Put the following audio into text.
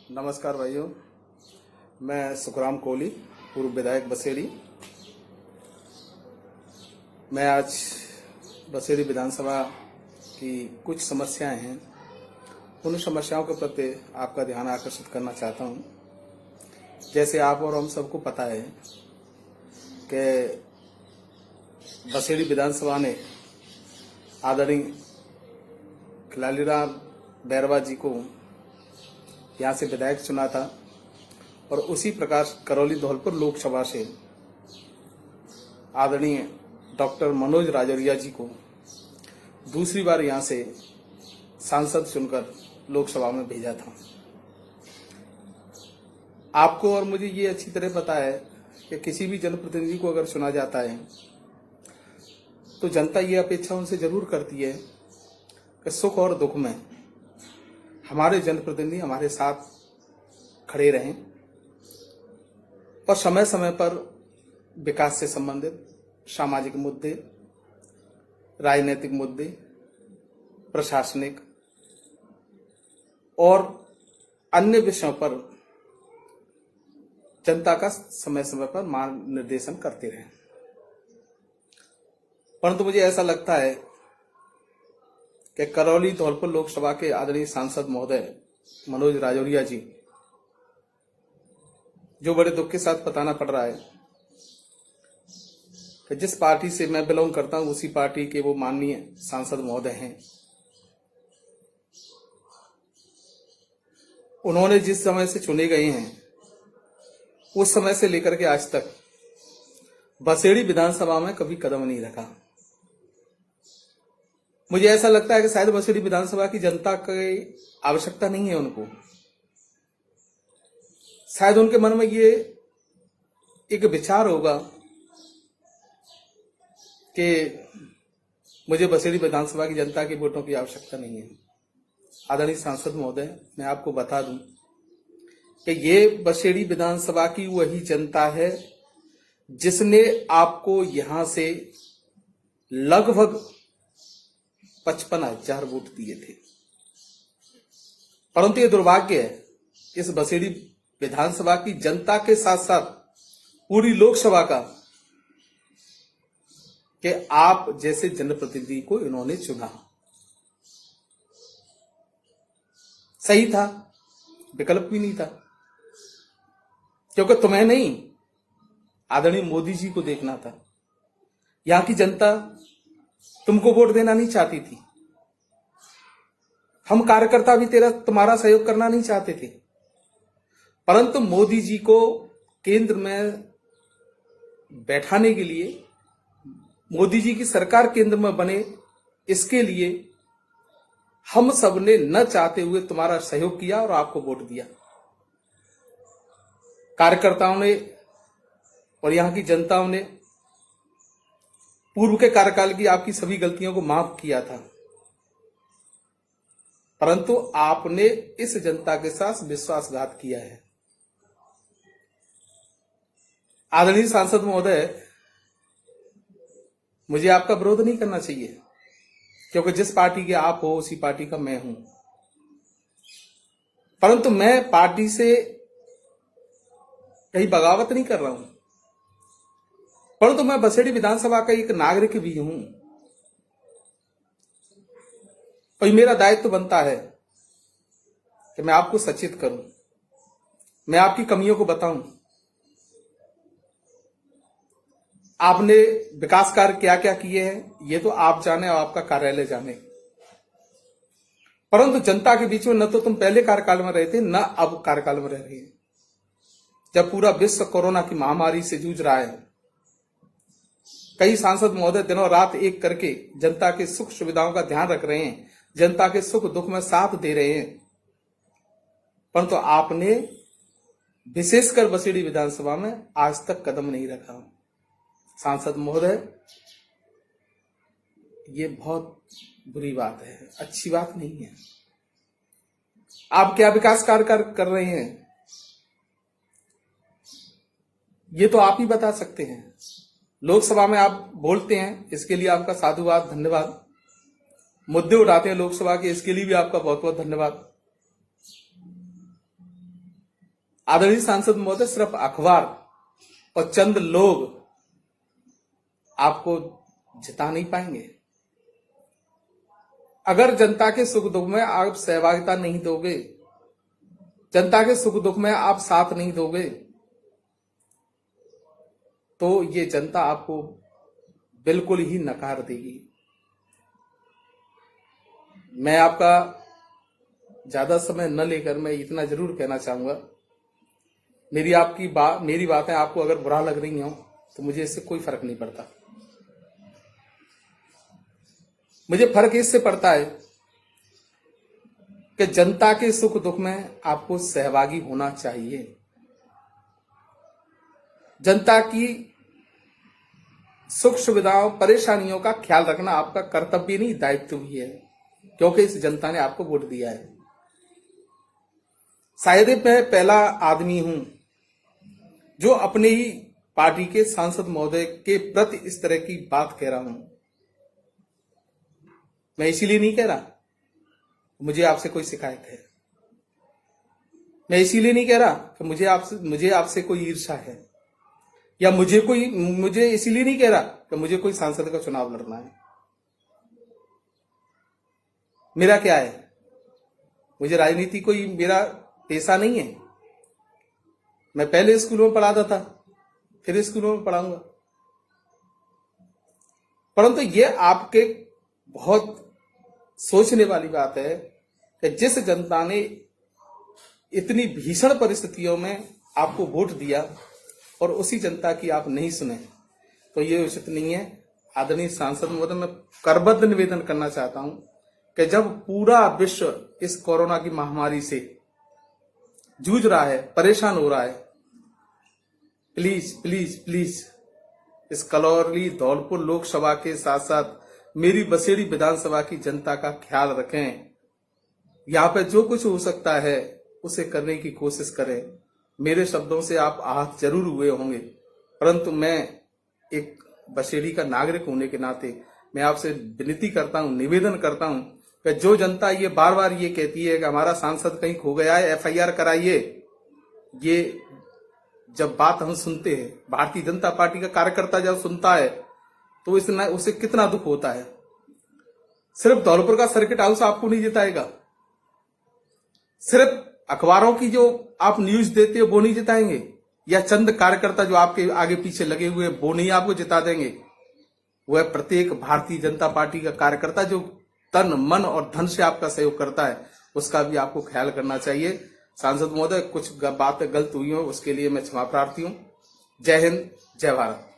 नमस्कार भाइयों, मैं सुखराम कोहली, पूर्व विधायक बसेड़ी। मैं आज बसेड़ी विधानसभा की कुछ समस्याएं हैं, उन समस्याओं के प्रति आपका ध्यान आकर्षित करना चाहता हूं। जैसे आप और हम सबको पता है कि बसेड़ी विधानसभा ने आदरणीय खिलाड़ीराम बैरवा जी को यहाँ से विधायक चुना था और उसी प्रकार करौली धौलपुर लोकसभा से आदरणीय डॉक्टर मनोज राजौरिया जी को दूसरी बार यहाँ से सांसद चुनकर लोकसभा में भेजा था। आपको और मुझे ये अच्छी तरह पता है कि किसी भी जनप्रतिनिधि को अगर चुना जाता है तो जनता ये अपेक्षा उनसे जरूर करती है कि सुख और दुख में हमारे जनप्रतिनिधि हमारे साथ खड़े रहें और समय समय पर विकास से संबंधित सामाजिक मुद्दे, राजनीतिक मुद्दे, प्रशासनिक और अन्य विषयों पर जनता का समय समय पर मार्गनिर्देशन करते रहें। परंतु मुझे ऐसा लगता है कि करौली धौलपुर लोकसभा के आदरणीय सांसद महोदय मनोज राजौरिया जी, जो बड़े दुख के साथ बताना पड़ रहा है कि जिस पार्टी से मैं बिलोंग करता हूं उसी पार्टी के वो माननीय सांसद महोदय हैं। उन्होंने जिस समय से चुने गए हैं उस समय से लेकर के आज तक बसेड़ी विधानसभा में कभी कदम नहीं रखा। मुझे ऐसा लगता है कि शायद बसेड़ी विधानसभा की जनता की आवश्यकता नहीं है उनको। शायद उनके मन में ये एक विचार होगा कि मुझे बसेड़ी विधानसभा की जनता की वोटों की आवश्यकता नहीं है। आदरणीय सांसद महोदय, मैं आपको बता दूं कि ये बसेड़ी विधानसभा की वही जनता है जिसने आपको यहां से लगभग 55,000 वोट दिए थे। परंतु ये दुर्भाग्य है इस बसेड़ी विधानसभा की जनता के साथ साथ पूरी लोकसभा का कि आप जैसे जनप्रतिनिधि को इन्होंने चुना। सही था, विकल्प भी नहीं था, क्योंकि तुम्हें नहीं आदरणीय मोदी जी को देखना था। यहां की जनता तुमको वोट देना नहीं चाहती थी। हम कार्यकर्ता भी तुम्हारा सहयोग करना नहीं चाहते थे, परंतु मोदी जी को केंद्र में बैठाने के लिए, मोदी जी की सरकार केंद्र में बने, इसके लिए हम सब ने न चाहते हुए तुम्हारा सहयोग किया और आपको वोट दिया। कार्यकर्ताओं ने और यहां की जनताओं ने पूर्व के कार्यकाल की आपकी सभी गलतियों को माफ किया था, परंतु आपने इस जनता के साथ विश्वासघात किया है। आदरणीय सांसद महोदय, मुझे आपका विरोध नहीं करना चाहिए, क्योंकि जिस पार्टी के आप हो उसी पार्टी का मैं हूं। परंतु मैं पार्टी से कहीं बगावत नहीं कर रहा हूं, परंतु मैं बसेड़ी विधानसभा का एक नागरिक भी हूं और मेरा दायित्व बनता है कि मैं आपको सचेत करूं, मैं आपकी कमियों को बताऊं। आपने विकास कार्य क्या क्या किए हैं ये तो आप जाने और आपका कार्यालय जाने, परंतु जनता के बीच में न तो तुम पहले कार्यकाल में रहे थे न अब कार्यकाल में रह रहे हैं। जब पूरा विश्व कोरोना की महामारी से जूझ रहा है, कई सांसद महोदय दिनों रात एक करके जनता के सुख सुविधाओं का ध्यान रख रहे हैं, जनता के सुख दुख में साथ दे रहे हैं, परंतु आपने विशेषकर बसेड़ी विधानसभा में आज तक कदम नहीं रखा। सांसद महोदय, ये बहुत बुरी बात है, अच्छी बात नहीं है। आप क्या विकास कार्य कर रहे हैं ये तो आप ही बता सकते हैं। लोकसभा में आप बोलते हैं, इसके लिए आपका साधुवाद, धन्यवाद। मुद्दे उठाते हैं लोकसभा के, इसके लिए भी आपका बहुत बहुत धन्यवाद। आदरणीय सांसद महोदय, सिर्फ अखबार और चंद लोग आपको जिता नहीं पाएंगे। अगर जनता के सुख दुख में आप सहभागिता नहीं दोगे, जनता के सुख दुख में आप साथ नहीं दोगे, तो ये जनता आपको बिल्कुल ही नकार देगी। मैं आपका ज्यादा समय न लेकर मैं इतना जरूर कहना चाहूंगा, मेरी बातें आपको अगर बुरा लग रही हो तो मुझे इससे कोई फर्क नहीं पड़ता। मुझे फर्क इससे पड़ता है कि जनता के सुख दुख में आपको सहभागी होना चाहिए। जनता की सुख सुविधाओं परेशानियों का ख्याल रखना आपका कर्तव्य नहीं, दायित्व भी है, क्योंकि इस जनता ने आपको वोट दिया है। शायद मैं पहला आदमी हूं जो अपने ही पार्टी के सांसद महोदय के प्रति इस तरह की बात कह रहा हूं। मैं इसीलिए नहीं कह रहा मुझे आपसे कोई शिकायत है, मैं इसीलिए नहीं कह रहा कि मुझे आपसे कोई ईर्ष्या है, या मुझे इसीलिए नहीं कह रहा कि मुझे कोई सांसद का चुनाव लड़ना है। मेरा क्या है, मुझे राजनीति कोई मेरा पेशा नहीं है। मैं पहले स्कूलों में पढ़ाता था, फिर स्कूलों में पढ़ाऊंगा, परंतु ये आपके बहुत सोचने वाली बात है कि जिस जनता ने इतनी भीषण परिस्थितियों में आपको वोट दिया और उसी जनता की आप नहीं सुने, तो ये उचित नहीं है। आदरणीय सांसद महोदय, मैं करबद्ध निवेदन करना चाहता हूं कि जब पूरा विश्व इस कोरोना की महामारी से जूझ रहा है, परेशान हो रहा है, प्लीज प्लीज प्लीज इस कलौली धौलपुर लोकसभा के साथ साथ मेरी बसेड़ी विधानसभा की जनता का ख्याल रखें। यहाँ पे जो कुछ हो सकता है उसे करने की कोशिश करें। मेरे शब्दों से आप आहत जरूर हुए होंगे, परंतु मैं एक बसेड़ी का नागरिक होने के नाते मैं आपसे विनती करता हूं, निवेदन करता हूं कि जो जनता ये बार बार ये कहती है कि हमारा सांसद कहीं खो गया है, FIR कराइए, ये जब बात हम सुनते हैं, भारतीय जनता पार्टी का कार्यकर्ता जब सुनता है तो उसे कितना दुख होता है। सिर्फ धौलपुर का सर्किट हाउस आपको नहीं जिताएगा, सिर्फ अखबारों की जो आप न्यूज देते हो वो नहीं जिताएंगे, या चंद कार्यकर्ता जो आपके आगे पीछे लगे हुए वो नहीं आपको जिता देंगे। वह प्रत्येक भारतीय जनता पार्टी का कार्यकर्ता जो तन मन और धन से आपका सहयोग करता है, उसका भी आपको ख्याल करना चाहिए। सांसद महोदय, कुछ बातें गलत हुई हो उसके लिए मैं क्षमा प्रार्थी हूं। जय हिंद, जय भारत।